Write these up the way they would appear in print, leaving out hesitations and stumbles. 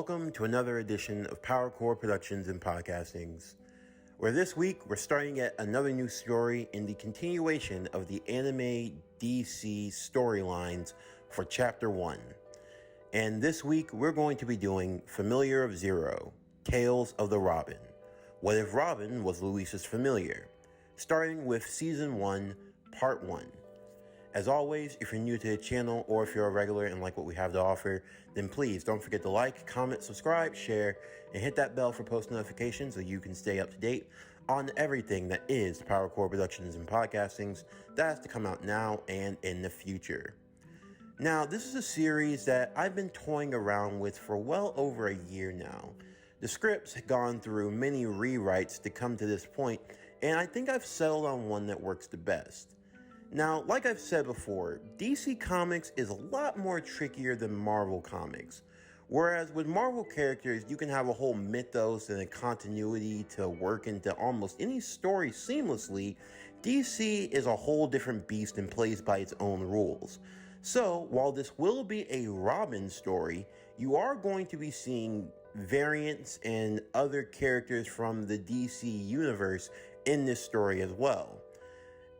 Welcome to another edition of Power Core Productions and Podcastings, where this week we're starting yet another new story in the continuation of the anime DC storylines for Chapter 1. And this week we're going to be doing Familiar of Zero, Tales of the Robin. What if Robin was Louise's familiar? Starting with Season 1, Part 1. As always, if you're new to the channel or if you're a regular and like what we have to offer, then please don't forget to like, comment, subscribe, share, and hit that bell for post notifications so you can stay up to date on everything that is Power Core Productions and Podcastings that has to come out now and in the future. Now, this is a series that I've been toying around with for well over a year now. The scripts have gone through many rewrites to come to this point, and I think I've settled on one that works the best. Now, like I've said before, DC Comics is a lot more trickier than Marvel Comics. Whereas with Marvel characters, you can have a whole mythos and a continuity to work into almost any story seamlessly, DC is a whole different beast and plays by its own rules. So, while this will be a Robin story, you are going to be seeing variants and other characters from the DC universe in this story as well.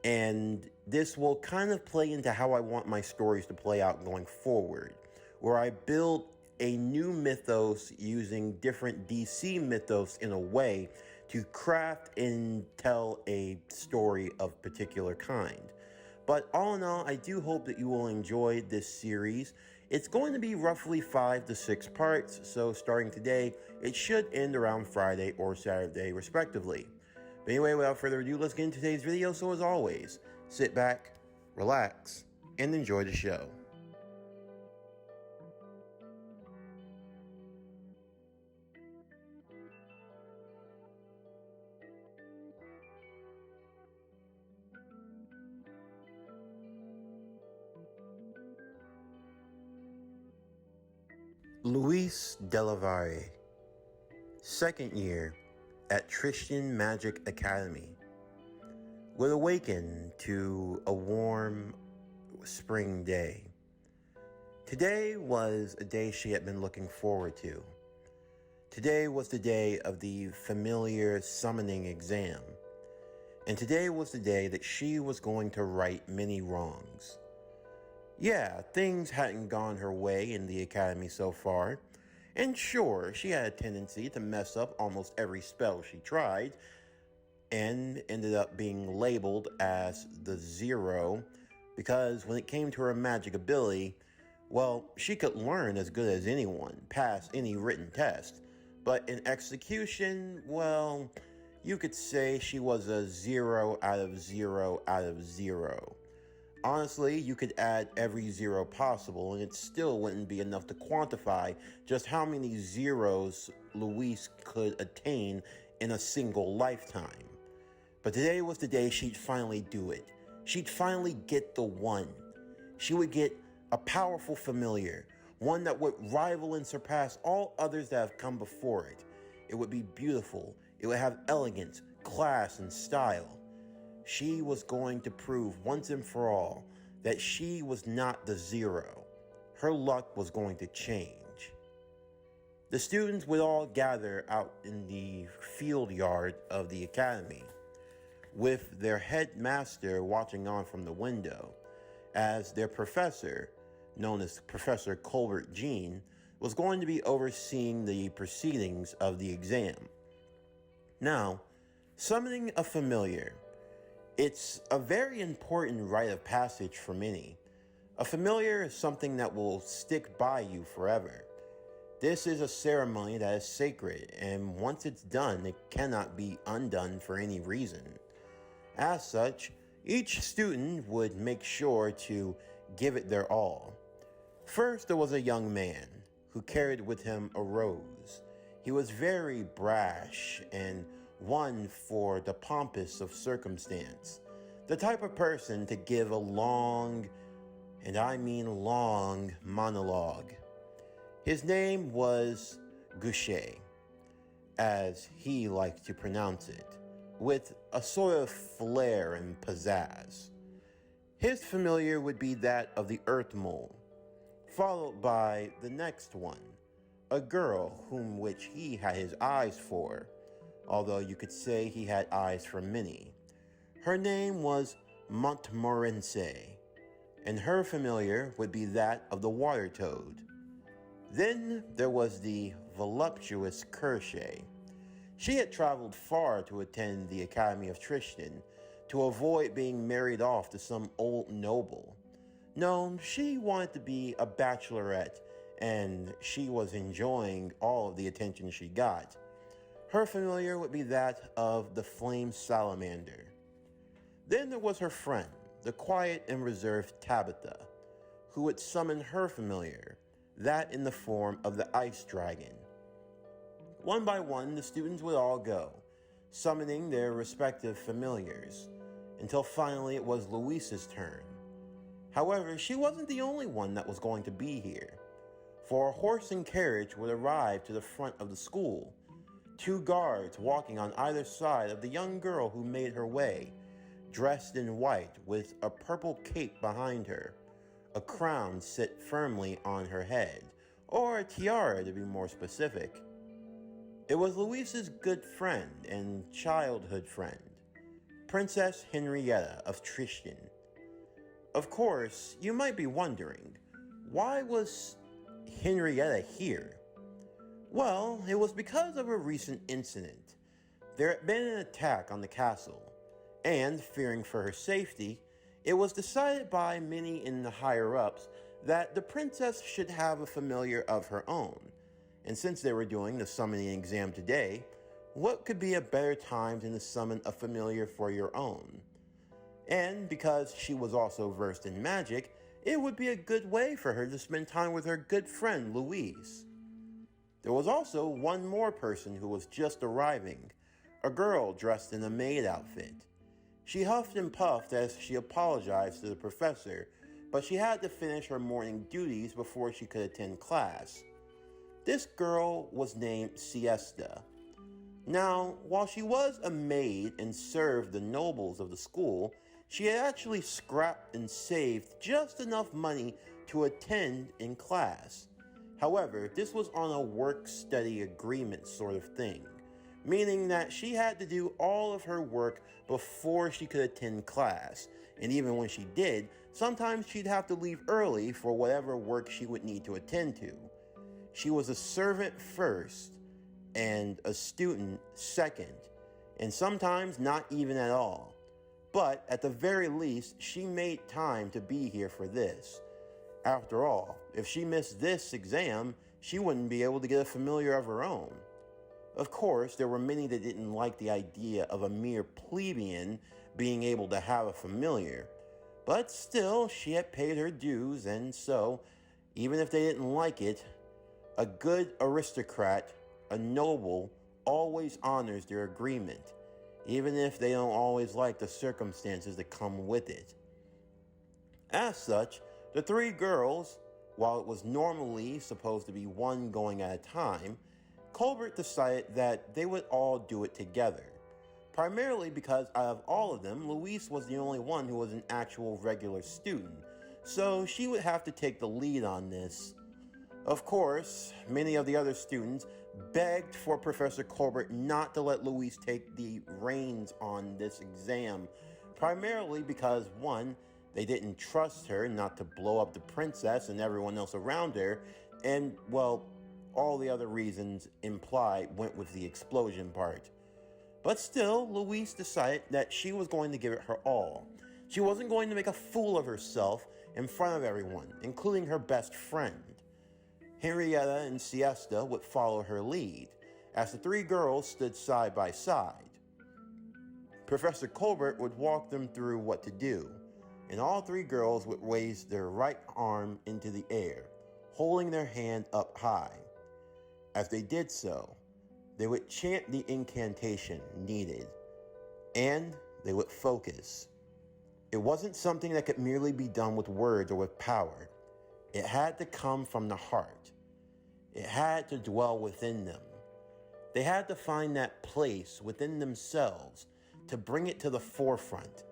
And this will kind of play into how I want my stories to play out going forward, where I build a new mythos using different DC mythos in a way to craft and tell a story of particular kind. But all in all, I do hope that you will enjoy this series. It's going to be roughly 5 to 6 parts, so starting today, it should end around Friday or Saturday, respectively. But anyway, without further ado, let's get into today's video. So as always, sit back, relax, and enjoy the show. Louise Delavalle, second year at Tristan Magic Academy, would awaken to a warm spring day. Today was a day she had been looking forward to. Today was the day of the familiar summoning exam. And today was the day that she was going to right many wrongs. Yeah, things hadn't gone her way in the academy so far. And sure, she had a tendency to mess up almost every spell she tried, and ended up being labeled as the Zero, because when it came to her magic ability, well, she could learn as good as anyone, pass any written test, but in execution, well, you could say she was a 0 out of 0 out of 0. Honestly, you could add every zero possible and it still wouldn't be enough to quantify just how many zeros Louise could attain in a single lifetime. But today was the day she'd finally do it. She'd finally get the one. She would get a powerful familiar, one that would rival and surpass all others that have come before it. It would be beautiful. It would have elegance, class, and style. She was going to prove once and for all that she was not the Zero. Her luck was going to change. The students would all gather out in the field yard of the academy, with their headmaster watching on from the window, as their professor, known as Professor Colbert Jean, was going to be overseeing the proceedings of the exam. Now, summoning a familiar. It's a very important rite of passage for many. A familiar is something that will stick by you forever. This is a ceremony that is sacred, and once it's done, it cannot be undone for any reason. As such, each student would make sure to give it their all. First, there was a young man who carried with him a rose. He was very brash and one for the pompous of circumstance, the type of person to give a long, and I mean long, monologue. His name was Goucher, as he liked to pronounce it, with a sort of flair and pizzazz. His familiar would be that of the Earth Mole, followed by the next one, a girl whom which he had his eyes for, although you could say he had eyes for many. Her name was Montmorency, and her familiar would be that of the water toad. Then there was the voluptuous Kershay. She had traveled far to attend the Academy of Tristan, to avoid being married off to some old noble. No, she wanted to be a bachelorette, and she was enjoying all of the attention she got. Her familiar would be that of the flame salamander. Then there was her friend, the quiet and reserved Tabitha, who would summon her familiar, that in the form of the ice dragon. One by one, the students would all go, summoning their respective familiars, until finally it was Louise's turn. However, she wasn't the only one that was going to be here, for a horse and carriage would arrive to the front of the school, 2 guards walking on either side of the young girl who made her way, dressed in white with a purple cape behind her, a crown set firmly on her head, or a tiara to be more specific. It was Louise's good friend and childhood friend, Princess Henrietta of Tristan. Of course, you might be wondering, why was Henrietta here? Well, it was because of a recent incident. There had been an attack on the castle, and fearing for her safety, it was decided by many in the higher-ups that the princess should have a familiar of her own. And since they were doing the summoning exam today, what could be a better time than to summon a familiar for your own? And because she was also versed in magic, it would be a good way for her to spend time with her good friend Louise. There was also one more person who was just arriving, a girl dressed in a maid outfit. She huffed and puffed as she apologized to the professor, but she had to finish her morning duties before she could attend class. This girl was named Siesta. Now, while she was a maid and served the nobles of the school, she had actually scrapped and saved just enough money to attend in class. However, this was on a work-study agreement sort of thing, meaning that she had to do all of her work before she could attend class, and even when she did, sometimes she'd have to leave early for whatever work she would need to attend to. She was a servant first, and a student second, and sometimes not even at all. But at the very least, she made time to be here for this. After all, if she missed this exam, she wouldn't be able to get a familiar of her own. Of course, there were many that didn't like the idea of a mere plebeian being able to have a familiar, but still, she had paid her dues, and so, even if they didn't like it, a good aristocrat, a noble, always honors their agreement, even if they don't always like the circumstances that come with it. As such, the 3 girls, while it was normally supposed to be one going at a time, Colbert decided that they would all do it together, primarily because out of all of them, Louise was the only one who was an actual regular student, so she would have to take the lead on this. Of course, many of the other students begged for Professor Colbert not to let Louise take the reins on this exam, primarily because, 1, they didn't trust her not to blow up the princess and everyone else around her, and, well, all the other reasons implied went with the explosion part. But still, Louise decided that she was going to give it her all. She wasn't going to make a fool of herself in front of everyone, including her best friend. Henrietta and Siesta would follow her lead, as the 3 girls stood side by side. Professor Colbert would walk them through what to do, and all 3 girls would raise their right arm into the air, holding their hand up high. As they did so, they would chant the incantation needed, and they would focus. It wasn't something that could merely be done with words or with power. It had to come from the heart. It had to dwell within them. They had to find that place within themselves to bring it to the forefront,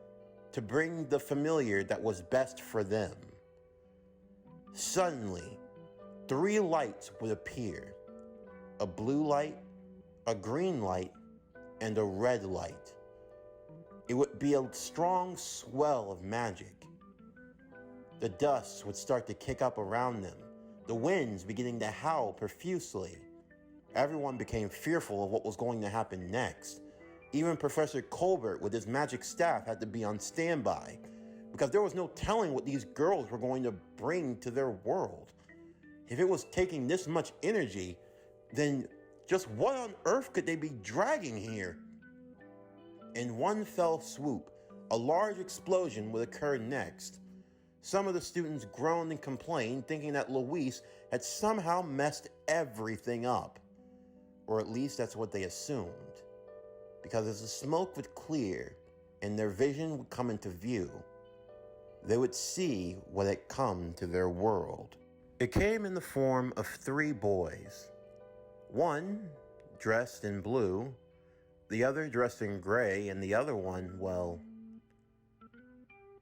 to bring the familiar that was best for them. Suddenly, 3 lights would appear, a blue light, a green light, and a red light. It would be a strong swell of magic. The dust would start to kick up around them, the winds beginning to howl profusely. Everyone became fearful of what was going to happen next. Even Professor Colbert with his magic staff had to be on standby, because there was no telling what these girls were going to bring to their world. If it was taking this much energy, then just what on earth could they be dragging here? In one fell swoop, a large explosion would occur next. Some of the students groaned and complained, thinking that Louise had somehow messed everything up. Or at least that's what they assumed. Because as the smoke would clear and their vision would come into view, they would see what had come to their world. It came in the form of 3 boys. One dressed in blue, the other dressed in gray, and the other one, well,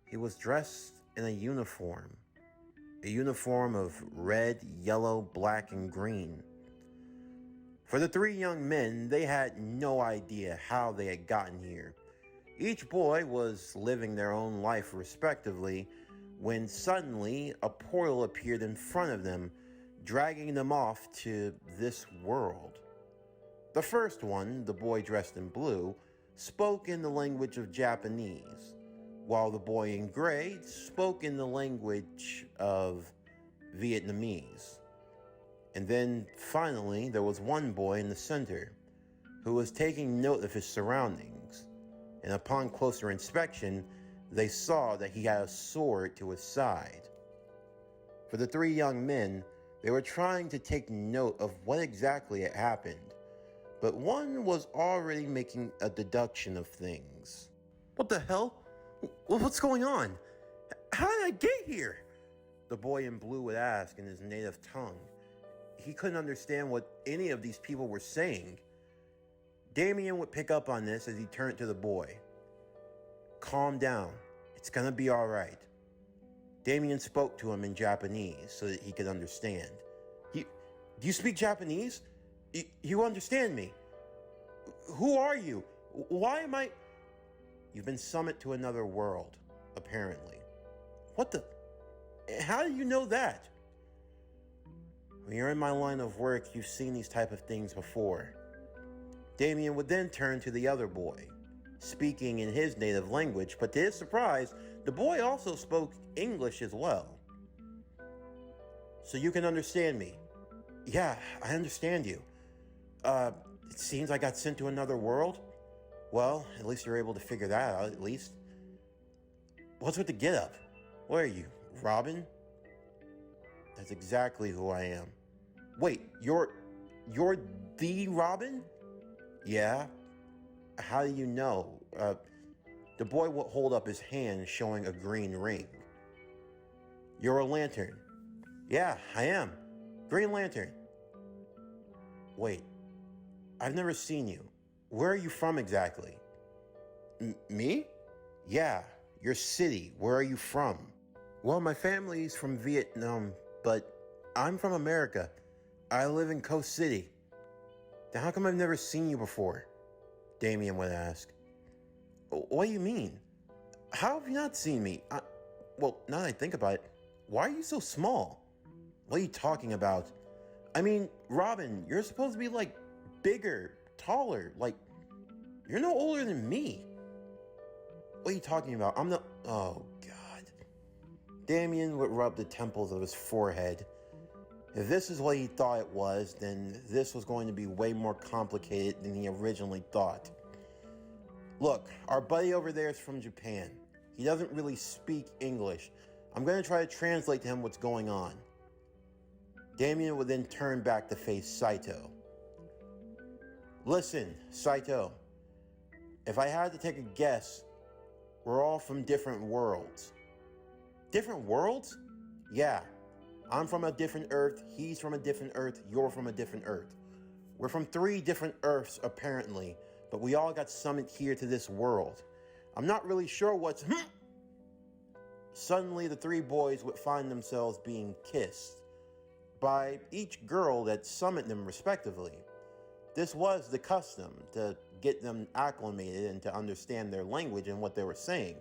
he was dressed in a uniform of red, yellow, black, and green. For the 3 young men, they had no idea how they had gotten here. Each boy was living their own life respectively, when suddenly a portal appeared in front of them, dragging them off to this world. The first one, the boy dressed in blue, spoke in the language of Japanese, while the boy in gray spoke in the language of Vietnamese. And then finally, there was one boy in the center who was taking note of his surroundings, and upon closer inspection, they saw that he had a sword to his side. For the 3 young men, they were trying to take note of what exactly had happened, but one was already making a deduction of things. What the hell? What's going on? How did I get here? The boy in blue would ask in his native tongue. He couldn't understand what any of these people were saying. Damien would pick up on this as he turned to the boy. Calm down. It's gonna be all right. Damien spoke to him in Japanese so that he could understand. Do you speak Japanese? You understand me? Who are you? Why am I... You've been summoned to another world, apparently. What the... How do you know that? When you're in my line of work, you've seen these type of things before. Damien would then turn to the other boy, speaking in his native language, but to his surprise, the boy also spoke English as well. So you can understand me? Yeah, I understand you. It seems I got sent to another world? Well, at least you're able to figure that out, at least. What's with the get-up? What are you, Robin? That's exactly who I am. Wait, you're the Robin? Yeah. How do you know? The boy would hold up his hand showing a green ring. You're a lantern. Yeah, I am. Green Lantern. Wait, I've never seen you. Where are you from exactly? Me? Yeah, your city. Where are you from? Well, my family's from Vietnam, but I'm from America. I live in Coast City. Then how come I've never seen you before? Damien would ask. What do you mean? How have you not seen me? Well, now that I think about it, why are you so small? What are you talking about? I mean, Robin, you're supposed to be, like, bigger, taller, like, you're no older than me. What are you talking about? I'm the... Oh, God. Damien would rub the temples of his forehead. If this is what he thought it was, then this was going to be way more complicated than he originally thought. Look, our buddy over there is from Japan. He doesn't really speak English. I'm going to try to translate to him what's going on. Damien would then turn back to face Saito. Listen, Saito. If I had to take a guess, we're all from different worlds. Different worlds? Yeah. I'm from a different Earth, he's from a different Earth, you're from a different Earth. We're from 3 different Earths, apparently, but we all got summoned here to this world. I'm not really sure what's... Suddenly, the 3 boys would find themselves being kissed. by each girl that summoned them respectively. This was the custom to get them acclimated and to understand their language and what they were saying.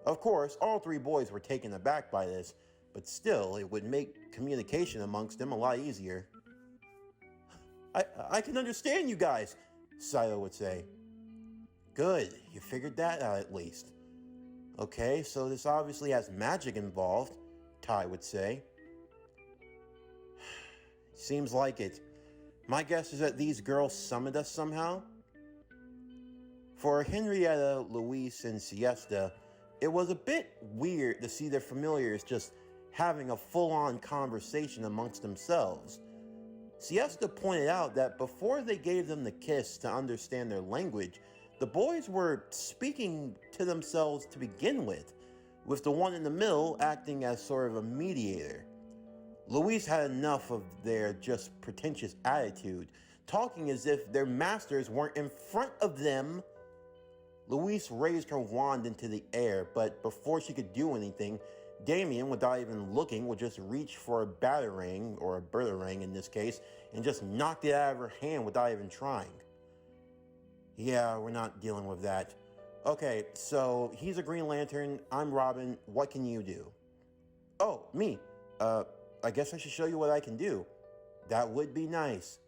Of course, all three boys were taken aback by this, but still, it would make communication amongst them a lot easier. I can understand you guys, Saito would say. Good, you figured that out at least. Okay, so this obviously has magic involved, Tai would say. Seems like it. My guess is that these girls summoned us somehow. For Henrietta, Louise, and Siesta, it was a bit weird to see their familiars just having a full-on conversation amongst themselves. Siesta pointed out that before they gave them the kiss to understand their language, the boys were speaking to themselves to begin with the one in the middle acting as sort of a mediator. Louise had enough of their just pretentious attitude, talking as if their masters weren't in front of them. Louise raised her wand into the air, but before she could do anything, Damien, without even looking, would just reach for a batarang, or a berdarang in this case, and just knocked it out of her hand without even trying. Yeah, we're not dealing with that. Okay, so he's a Green Lantern, I'm Robin, what can you do? Oh, me. I guess I should show you what I can do. That would be nice.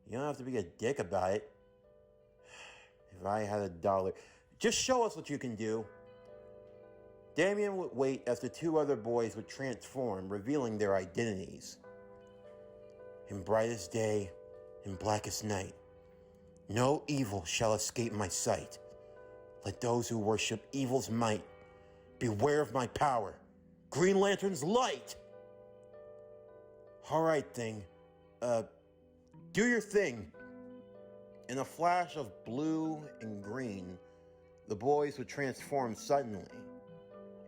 You don't have to be a dick about it. If I had $1. Just show us what you can do. Damien would wait as the two other boys would transform, revealing their identities. In brightest day, in blackest night, no evil shall escape my sight. Let those who worship evil's might beware of my power. Green Lantern's light! Alright, thing. Do your thing. In a flash of blue and green, the boys would transform suddenly.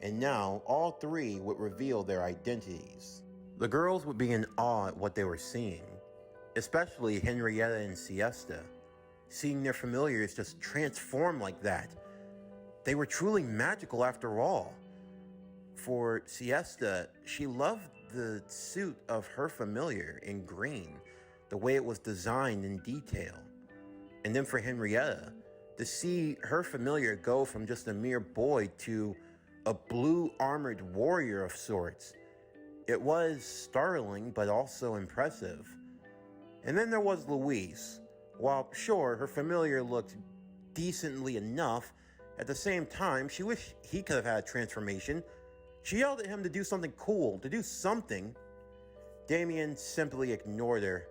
And now, all three would reveal their identities. The girls would be in awe at what they were seeing, especially Henrietta and Siesta, seeing their familiars just transform like that. They were truly magical after all. For Siesta, she loved the suit of her familiar in green, the way it was designed in detail. And then for Henrietta, to see her familiar go from just a mere boy to a blue armored warrior of sorts, it was startling but also impressive. And then there was Louise. While sure, her familiar looked decently enough, at the same time, she wished he could have had a transformation. She yelled at him to do something cool, to do something. Damien simply ignored her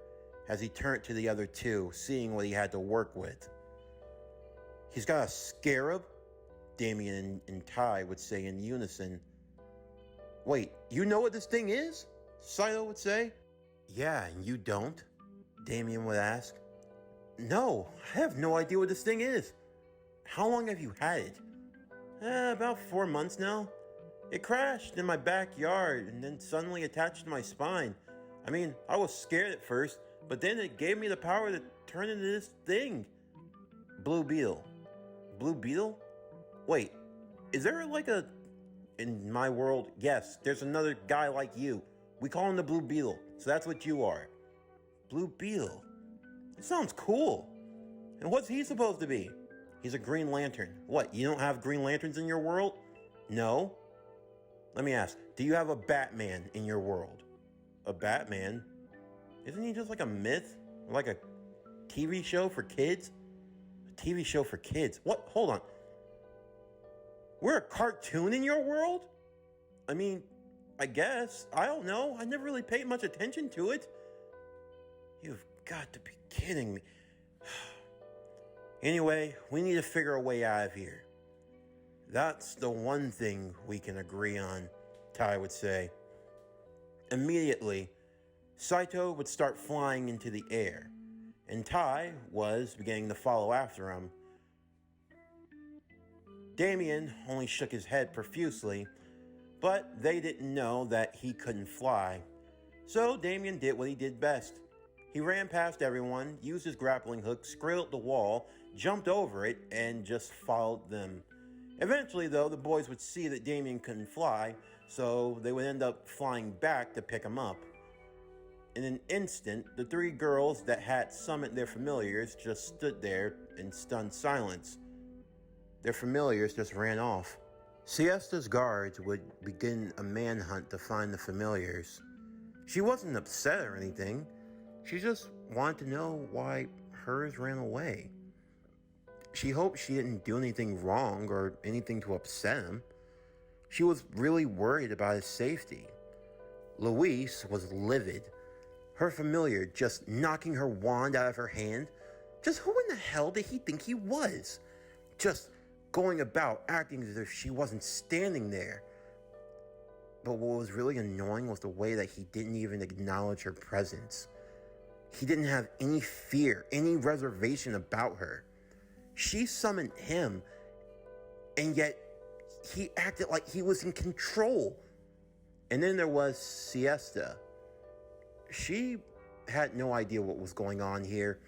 as he turned to the other two, seeing what he had to work with. He's got a scarab? Damien and Tai would say in unison. Wait, you know what this thing is? Saito would say. Yeah, and you don't? Damien would ask. No, I have no idea what this thing is. How long have you had it? About 4 months now. It crashed in my backyard and then suddenly attached to my spine. I mean, I was scared at first, but then it gave me the power to turn into this thing. Blue Beetle. Blue Beetle? Wait, is there like a... In my world, yes, there's another guy like you. We call him the Blue Beetle, so that's what you are. Blue Beetle? It sounds cool. And what's he supposed to be? He's a Green Lantern. What, you don't have Green Lanterns in your world? No? Let me ask, do you have a Batman in your world? A Batman? Isn't he just like a myth? Or like a TV show for kids? A TV show for kids? What? Hold on. We're a cartoon in your world? I mean, I guess. I don't know. I never really paid much attention to it. You've got to be kidding me. Anyway, we need to figure a way out of here. That's the one thing we can agree on, Tai would say. Immediately, Saito would start flying into the air, and Tai was beginning to follow after him. Damien only shook his head profusely, but they didn't know that he couldn't fly. So Damien did what he did best. He ran past everyone, used his grappling hook, scaled the wall, jumped over it, and just followed them. Eventually, though, the boys would see that Damien couldn't fly, so they would end up flying back to pick him up. In an instant, the three girls that had summoned their familiars just stood there in stunned silence. Their familiars just ran off. Siesta's guards would begin a manhunt to find the familiars. She wasn't upset or anything. She just wanted to know why hers ran away. She hoped she didn't do anything wrong or anything to upset him. She was really worried about his safety. Louise was livid. Her familiar just knocking her wand out of her hand. Just who in the hell did he think he was? Just going about acting as if she wasn't standing there. But what was really annoying was the way that he didn't even acknowledge her presence. He didn't have any fear, any reservation about her. She summoned him, and yet he acted like he was in control. And then there was Siesta. She had no idea what was going on here.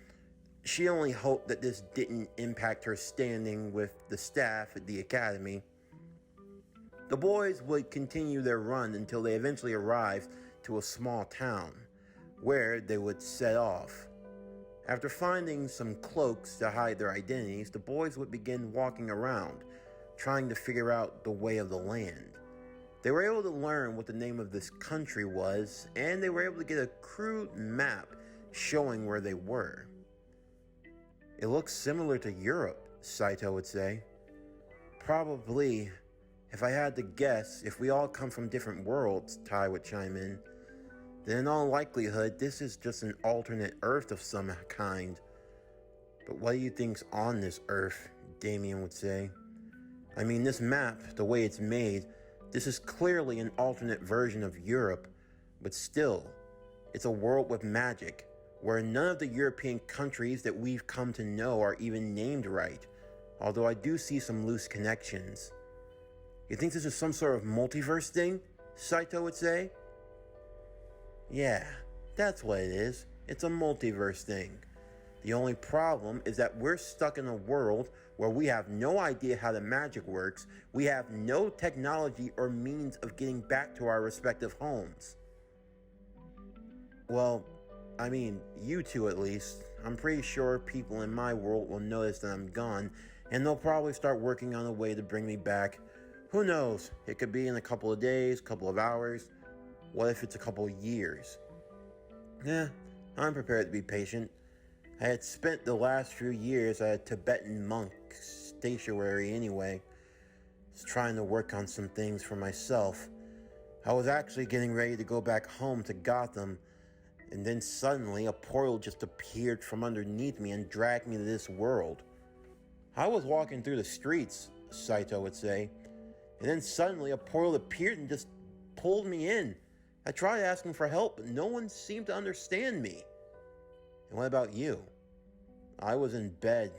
She only hoped that this didn't impact her standing with the staff at the academy. The boys would continue their run until they eventually arrived to a small town, where they would set off. After finding some cloaks to hide their identities, the boys would begin walking around, trying to figure out the way of the land. They were able to learn what the name of this country was, and they were able to get a crude map showing where they were. It looks similar to Europe, Saito would say. Probably, if I had to guess, if we all come from different worlds, Tai would chime in, then in all likelihood, this is just an alternate Earth of some kind. But what do you think's on this Earth? Damien would say. I mean, this map, the way it's made, this is clearly an alternate version of Europe, but still, it's a world with magic, where none of the European countries that we've come to know are even named right, although I do see some loose connections. You think this is some sort of multiverse thing? Saito would say. Yeah, that's what it is. It's a multiverse thing. The only problem is that we're stuck in a world where we have no idea how the magic works, we have no technology or means of getting back to our respective homes. Well, I mean, you two at least. I'm pretty sure people in my world will notice that I'm gone, and they'll probably start working on a way to bring me back. Who knows? It could be in a couple of days, couple of hours. What if it's a couple of years? Yeah, I'm prepared to be patient. I had spent the last few years at a Tibetan monk statuary anyway. Was trying to work on some things for myself. I was actually getting ready to go back home to Gotham, and then suddenly a portal just appeared from underneath me and dragged me to this world. I was walking through the streets, Saito would say, and then suddenly a portal appeared and just pulled me in. I tried asking for help, but no one seemed to understand me. And what about you? I was in bed.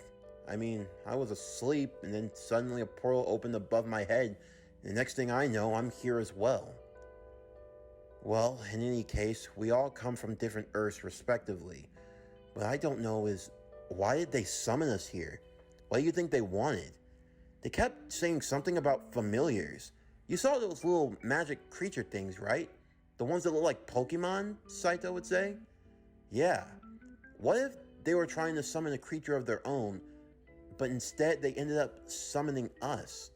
I was asleep, and then suddenly a portal opened above my head, and the next thing I know, I'm here as well. Well, in any case, we all come from different Earths respectively. What I don't know is, why did they summon us here? What do you think they wanted? They kept saying something about familiars. You saw those little magic creature things, right? The ones that look like Pokemon, Saito would say? Yeah. What if they were trying to summon a creature of their own, but instead they ended up summoning us?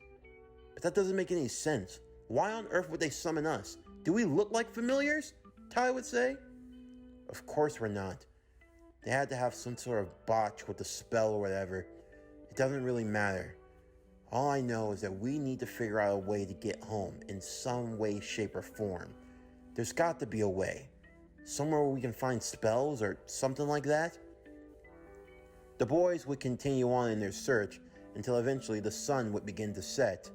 But that doesn't make any sense. Why on earth would they summon us? Do we look like familiars? Tai would say. Of course we're not. They had to have some sort of botch with the spell or whatever. It doesn't really matter. All I know is that we need to figure out a way to get home in some way, shape, or form. There's got to be a way. Somewhere where we can find spells or something like that. The boys would continue on in their search until eventually the sun would begin to set.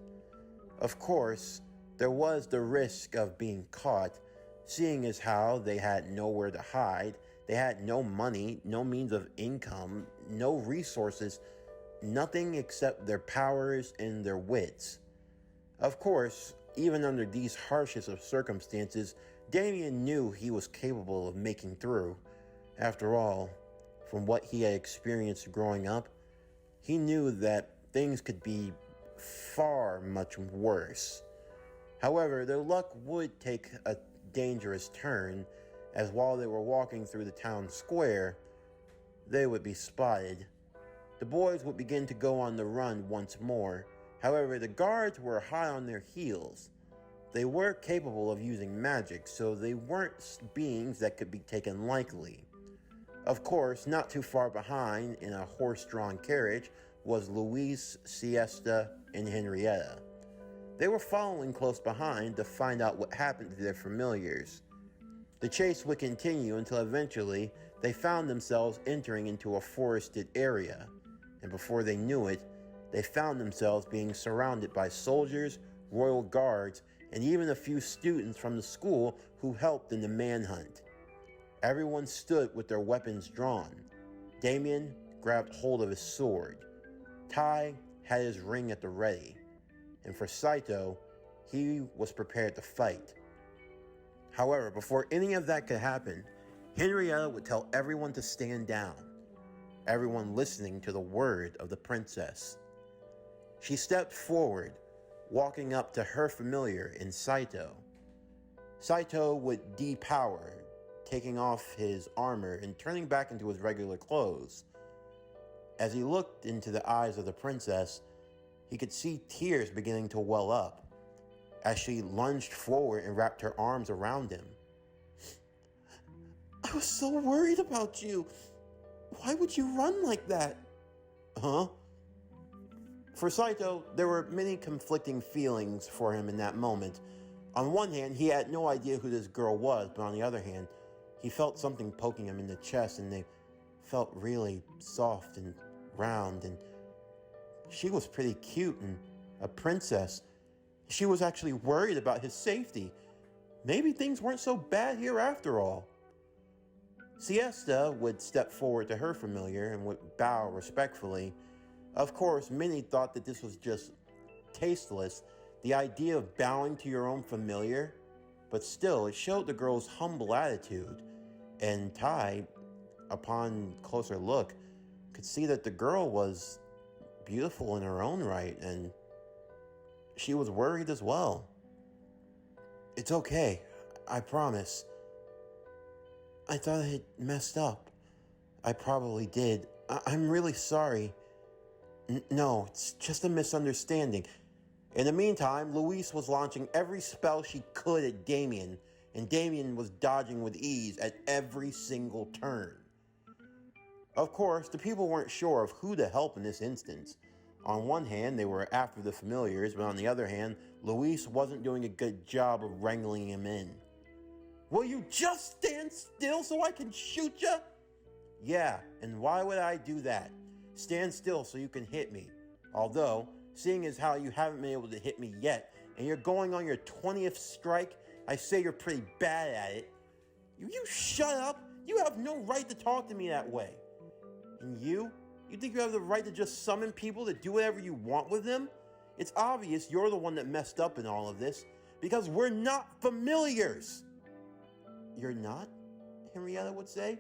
Of course, there was the risk of being caught, seeing as how they had nowhere to hide, they had no money, no means of income, no resources, nothing except their powers and their wits. Of course, even under these harshest of circumstances, Damien knew he was capable of making through. After all, from what he had experienced growing up, he knew that things could be far much worse. However, their luck would take a dangerous turn, as while they were walking through the town square, they would be spotted. The boys would begin to go on the run once more. However, the guards were high on their heels. They were capable of using magic, so they weren't beings that could be taken lightly. Of course, not too far behind, in a horse-drawn carriage, was Louise, Siesta, and Henrietta. They were following close behind to find out what happened to their familiars. The chase would continue until eventually they found themselves entering into a forested area, and before they knew it, they found themselves being surrounded by soldiers, royal guards, and even a few students from the school who helped in the manhunt. Everyone stood with their weapons drawn. Damien grabbed hold of his sword. Tai had his ring at the ready. And for Saito, he was prepared to fight. However, before any of that could happen, Henrietta would tell everyone to stand down, everyone listening to the word of the princess. She stepped forward, walking up to her familiar in Saito. Saito would depower, taking off his armor and turning back into his regular clothes. As he looked into the eyes of the princess, he could see tears beginning to well up as she lunged forward and wrapped her arms around him. "I was so worried about you. Why would you run like that?" Huh? For Saito, there were many conflicting feelings for him in that moment. On one hand, he had no idea who this girl was, but on the other hand, he felt something poking him in the chest, and they felt really soft and round, and she was pretty cute and a princess. She was actually worried about his safety. Maybe things weren't so bad here after all. Siesta would step forward to her familiar and would bow respectfully. Of course, many thought that this was just tasteless, the idea of bowing to your own familiar, but still, it showed the girl's humble attitude, and Tai, upon closer look, could see that the girl was beautiful in her own right, and she was worried as well. "It's okay, I promise. I thought I had messed up. I probably did. I'm really sorry. No, it's just a misunderstanding." In the meantime, Louise was launching every spell she could at Damien, and Damien was dodging with ease at every single turn. Of course, the people weren't sure of who to help in this instance. On one hand, they were after the familiars, but on the other hand, Louise wasn't doing a good job of wrangling him in. "Will you just stand still so I can shoot you?" "Yeah, and why would I do that? Stand still so you can hit me. Although, seeing as how you haven't been able to hit me yet, and you're going on your 20th strike, I say you're pretty bad at it. You shut up! You have no right to talk to me that way. And you think you have the right to just summon people to do whatever you want with them? It's obvious you're the one that messed up in all of this, because we're not familiars." "You're not?" Henrietta would say.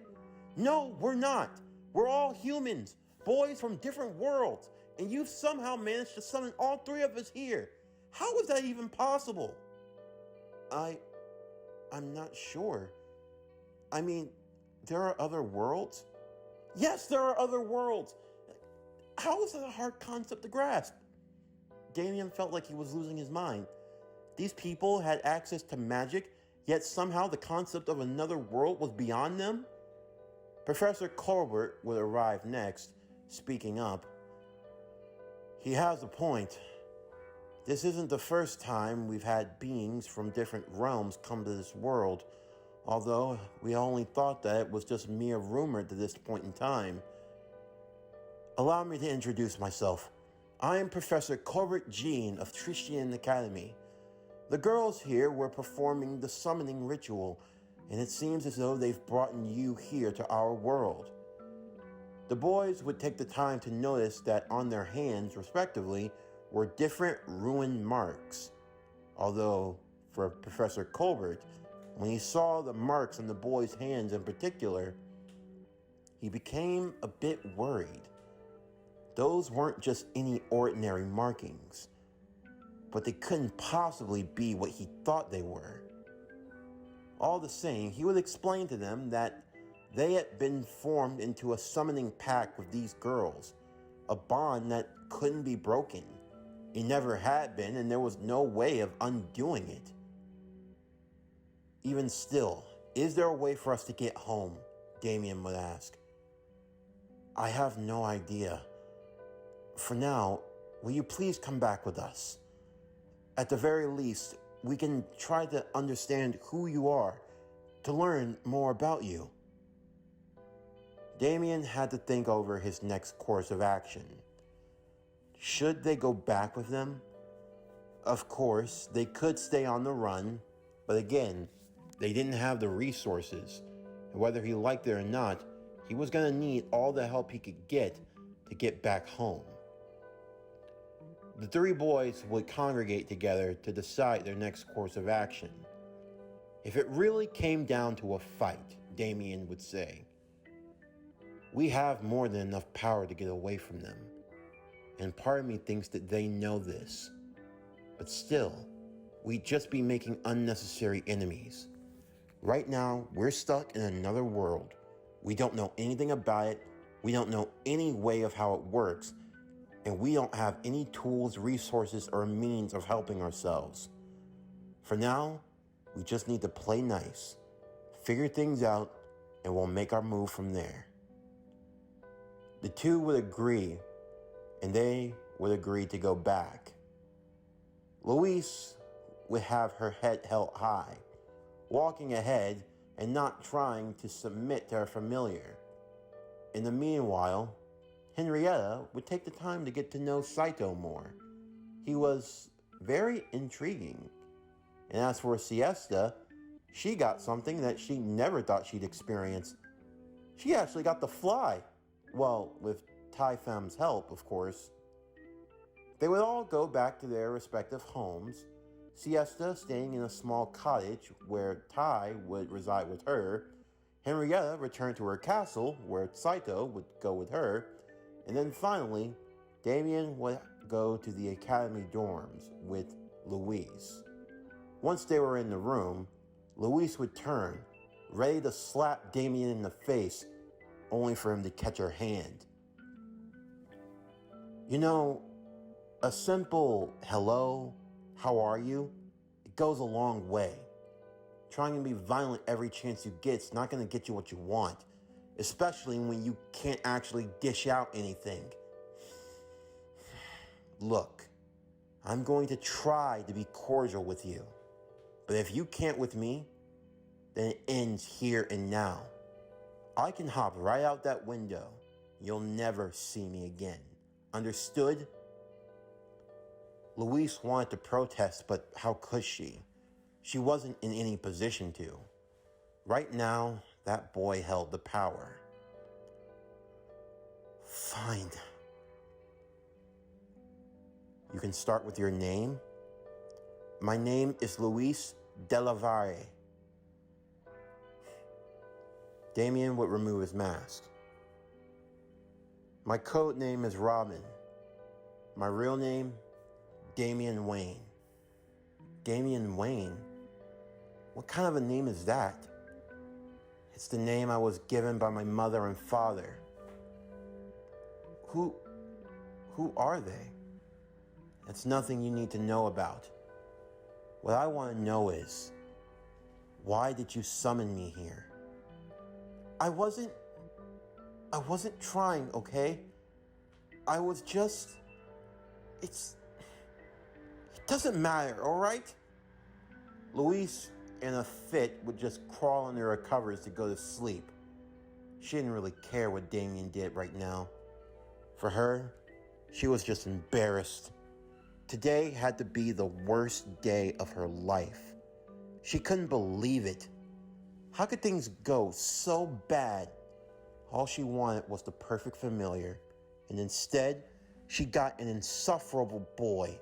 "No, we're not. We're all humans, boys from different worlds, and you've somehow managed to summon all three of us here. How is that even possible?" I'm not sure. I mean, there are other worlds?" "Yes, there are other worlds. How is that a hard concept to grasp?" Damien felt like he was losing his mind. These people had access to magic, yet somehow the concept of another world was beyond them? Professor Colbert would arrive next, speaking up. "He has a point. This isn't the first time we've had beings from different realms come to this world, although we only thought that it was just mere rumor to this point in time. Allow me to introduce myself. I am Professor Colbert Jean of Tristian Academy. The girls here were performing the summoning ritual, and it seems as though they've brought you here to our world." The boys would take the time to notice that on their hands, respectively, were different rune marks. Although, for Professor Colbert, when he saw the marks on the boys' hands in particular, he became a bit worried. Those weren't just any ordinary markings, but they couldn't possibly be what he thought they were. All the same, he would explain to them that they had been formed into a summoning pact with these girls, a bond that couldn't be broken. It never had been, and there was no way of undoing it. Even still, is there a way for us to get home? Damien would ask. I have no idea. For now, will you please come back with us? At the very least, we can try to understand who you are, to learn more about you. Damien had to think over his next course of action. Should they go back with them? Of course, they could stay on the run, but again, they didn't have the resources, and whether he liked it or not, he was going to need all the help he could get to get back home. The three boys would congregate together to decide their next course of action. If it really came down to a fight, Damien would say, we have more than enough power to get away from them. And part of me thinks that they know this. But still, we'd just be making unnecessary enemies. Right now, we're stuck in another world. We don't know anything about it. We don't know any way of how it works. And we don't have any tools, resources, or means of helping ourselves. For now, we just need to play nice, figure things out, and we'll make our move from there. The two would agree, and they would agree to go back. Louise would have her head held high, walking ahead and not trying to submit to her familiar. In the meanwhile, Henrietta would take the time to get to know Saito more. He was very intriguing. And as for Siesta, she got something that she never thought she'd experience. She actually got to fly. Well, with Tai Fem's help, of course. They would all go back to their respective homes, Siesta staying in a small cottage where Tai would reside with her, Henrietta returned to her castle where Saito would go with her, and then finally, Damien would go to the academy dorms with Louise. Once they were in the room, Louise would turn, ready to slap Damien in the face, only for him to catch her hand. You know, a simple hello, how are you, it goes a long way. Trying to be violent every chance you get is not going to get you what you want, especially when you can't actually dish out anything. Look, I'm going to try to be cordial with you, but if you can't with me, then it ends here and now. I can hop right out that window. You'll never see me again. Understood? Louise wanted to protest, but how could she? She wasn't in any position to. Right now, that boy held the power. Fine. You can start with your name. My name is Louise Delavalle. Damien would remove his mask. My code name is Robin. My real name, Damian Wayne. Damian Wayne? What kind of a name is that? It's the name I was given by my mother and father. Who are they? It's nothing you need to know about. What I want to know is, why did you summon me here? I wasn't trying, okay? I was just, it doesn't matter, all right? Louise, in a fit, would just crawl under her covers to go to sleep. She didn't really care what Damien did right now. For her, she was just embarrassed. Today had to be the worst day of her life. She couldn't believe it. How could things go so bad? All she wanted was the perfect familiar, and instead, she got an insufferable boy,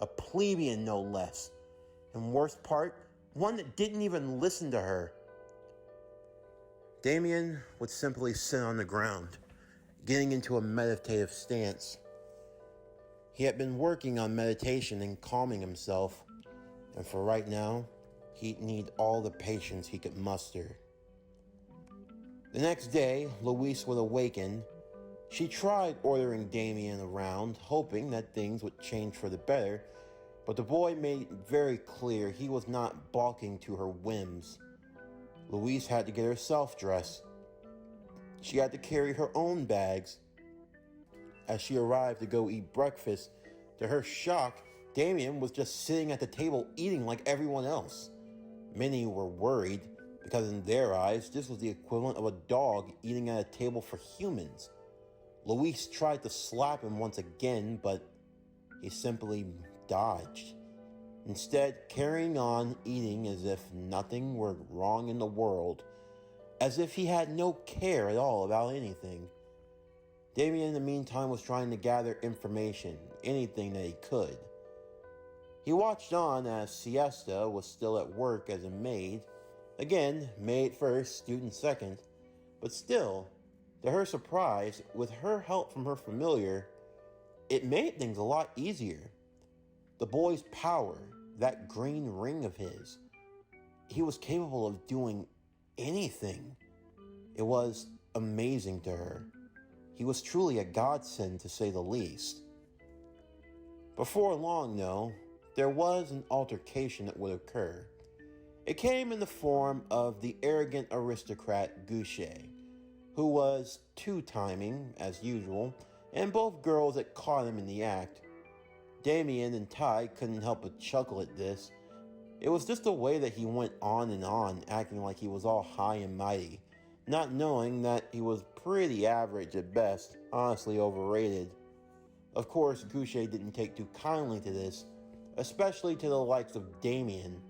a plebeian no less, and worst part, one that didn't even listen to her. Damien would simply sit on the ground, getting into a meditative stance. He had been working on meditation and calming himself, and for right now, He'd need all the patience he could muster. The next day, Louise would awaken. She tried ordering Damien around, hoping that things would change for the better, but the boy made it very clear he was not balking to her whims. Louise had to get herself dressed. She had to carry her own bags. As she arrived to go eat breakfast, to her shock, Damien was just sitting at the table eating like everyone else. Many were worried because in their eyes, this was the equivalent of a dog eating at a table for humans. Louise tried to slap him once again, but he simply dodged, instead carrying on eating as if nothing were wrong in the world, as if he had no care at all about anything. Damien in the meantime was trying to gather information, anything that he could. He watched on as Siesta was still at work as a maid. Again, maid first, student second, but still, to her surprise, with her help from her familiar, it made things a lot easier. The boy's power, that green ring of his, he was capable of doing anything. It was amazing to her. He was truly a godsend, to say the least. Before long, though, there was an altercation that would occur. It came in the form of the arrogant aristocrat Goucher, who was two-timing, as usual, and both girls that caught him in the act. Damien and Ty couldn't help but chuckle at this. It was just the way that he went on, acting like he was all high and mighty, not knowing that he was pretty average at best, honestly overrated. Of course, Goucher didn't take too kindly to this, especially to the likes of Damien.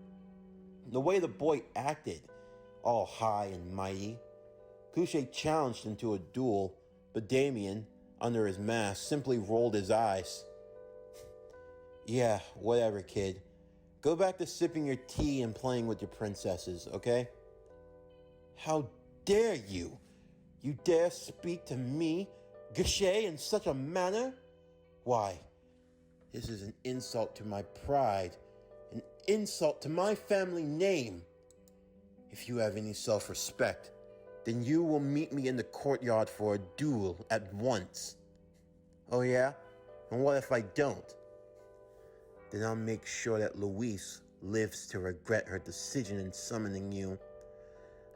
The way the boy acted, all high and mighty. Goucher challenged him to a duel, but Damien, under his mask, simply rolled his eyes. Yeah, whatever, kid. Go back to sipping your tea and playing with your princesses, okay? How dare you? You dare speak to me, Goucher, in such a manner? Why, this is an insult to my pride, an insult to my family name. If you have any self-respect, then you will meet me in the courtyard for a duel at once. Oh yeah? And what if I don't? Then I'll make sure that Louise lives to regret her decision in summoning you.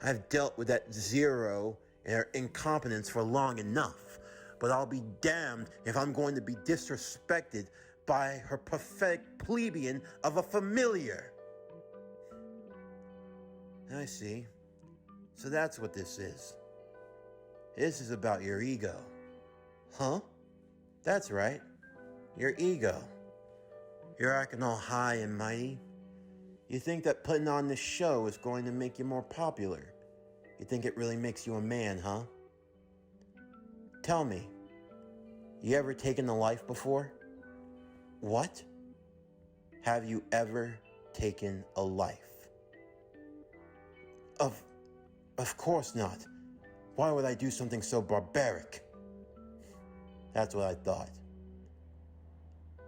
I've dealt with that Zero and her incompetence for long enough, but I'll be damned if I'm going to be disrespected by her pathetic plebeian of a familiar. I see. So that's what this is. This is about your ego. Huh? That's right. Your ego. You're acting all high and mighty. You think that putting on this show is going to make you more popular. You think it really makes you a man, huh? Tell me, you ever taken a life before? What? Have you ever taken a life? Of course not. Why would I do something so barbaric? That's what I thought.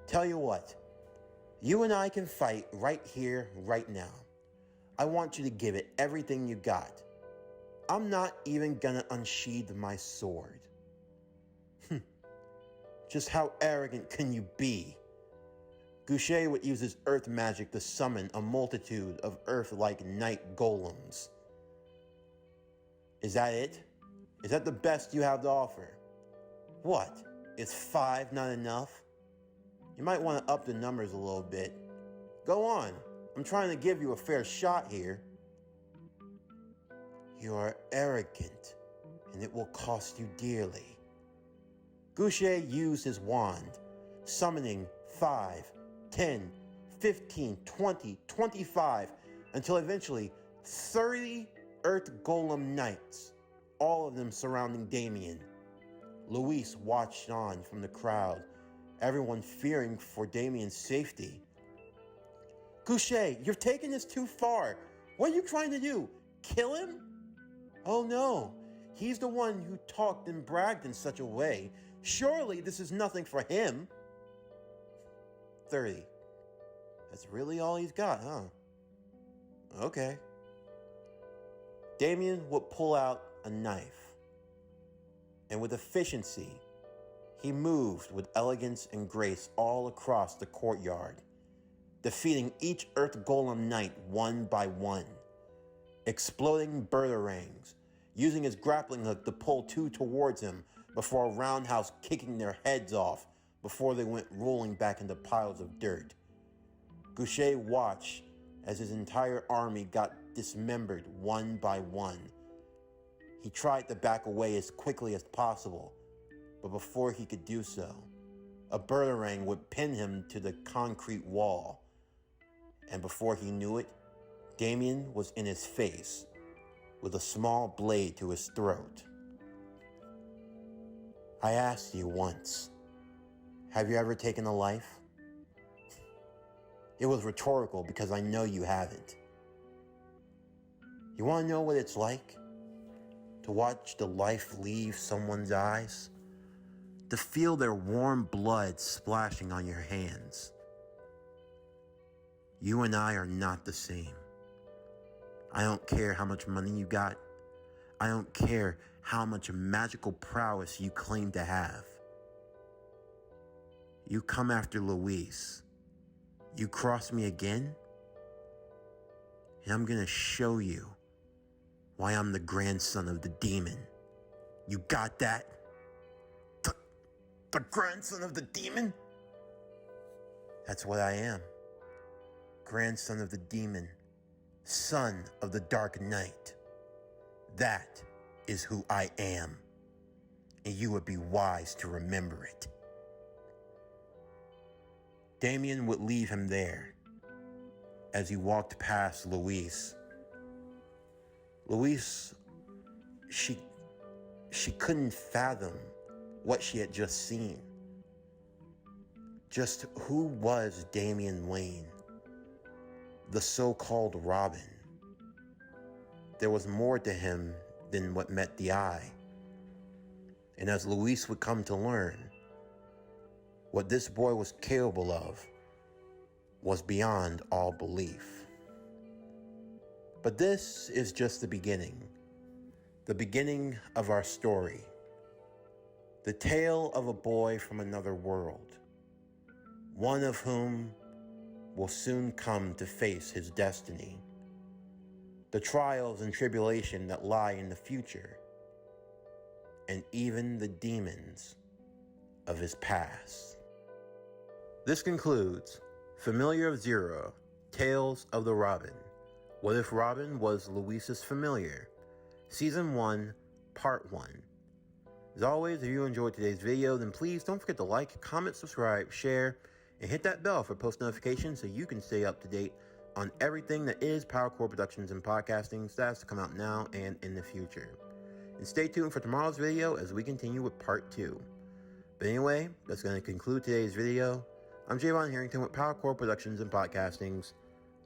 Tell you what, you and I can fight right here, right now. I want you to give it everything you got. I'm not even gonna unsheathe my sword. Just how arrogant can you be? Goucher would use his earth magic to summon a multitude of earth-like night golems. Is that it? Is that the best you have to offer? What? Is 5 not enough? You might want to up the numbers a little bit. Go on. I'm trying to give you a fair shot here. You are arrogant, and it will cost you dearly. Goucher used his wand, summoning 5, 10, 15, 20, 25, until eventually 30 Earth Golem Knights, all of them surrounding Damien. Louise watched on from the crowd, everyone fearing for Damien's safety. Goucher, you're taking this too far. What are you trying to do? Kill him? Oh no, he's the one who talked and bragged in such a way. Surely this is nothing for him. 30. That's really all he's got, huh? Okay. Damien would pull out a knife, and with efficiency, he moved with elegance and grace all across the courtyard, defeating each Earth Golem knight one by one, exploding birdarangs, using his grappling hook to pull two towards him before a roundhouse kicking their heads off before they went rolling back into piles of dirt. Goucher watched as his entire army got dismembered one by one. He tried to back away as quickly as possible, but before he could do so, a birdarang would pin him to the concrete wall. And before he knew it, Damien was in his face with a small blade to his throat. I asked you once, have you ever taken a life? It was rhetorical because I know you haven't. You want to know what it's like to watch the life leave someone's eyes? To feel their warm blood splashing on your hands? You and I are not the same. I don't care how much money you got. I don't care how much magical prowess you claim to have. You come after Louise. You cross me again, and I'm gonna show you why I'm the grandson of the demon. You got that? The grandson of the demon? That's what I am. Grandson of the demon. Son of the dark night. That is who I am, and you would be wise to remember it. Damien would leave him there as he walked past Louise. Louise, she couldn't fathom what she had just seen. Just who was Damian Wayne, the so-called Robin? There was more to him than what met the eye. And as Louise would come to learn, what this boy was capable of was beyond all belief. But this is just the beginning of our story. The tale of a boy from another world, one of whom will soon come to face his destiny, the trials and tribulation that lie in the future, and even the demons of his past. This concludes Familiar of Zero, Tales of the Robin. What if Robin was Louise's familiar? Season 1, Part 1. As always, if you enjoyed today's video, then please don't forget to like, comment, subscribe, share, and hit that bell for post notifications so you can stay up to date on everything that is PowerCore Productions and Podcasting stats to come out now and in the future. And stay tuned for tomorrow's video as we continue with Part 2. But anyway, that's going to conclude today's video. I'm Javon Harrington with PowerCore Productions and Podcastings,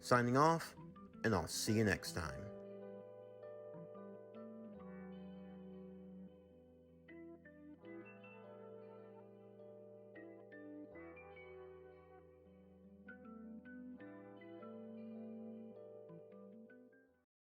signing off, and I'll see you next time.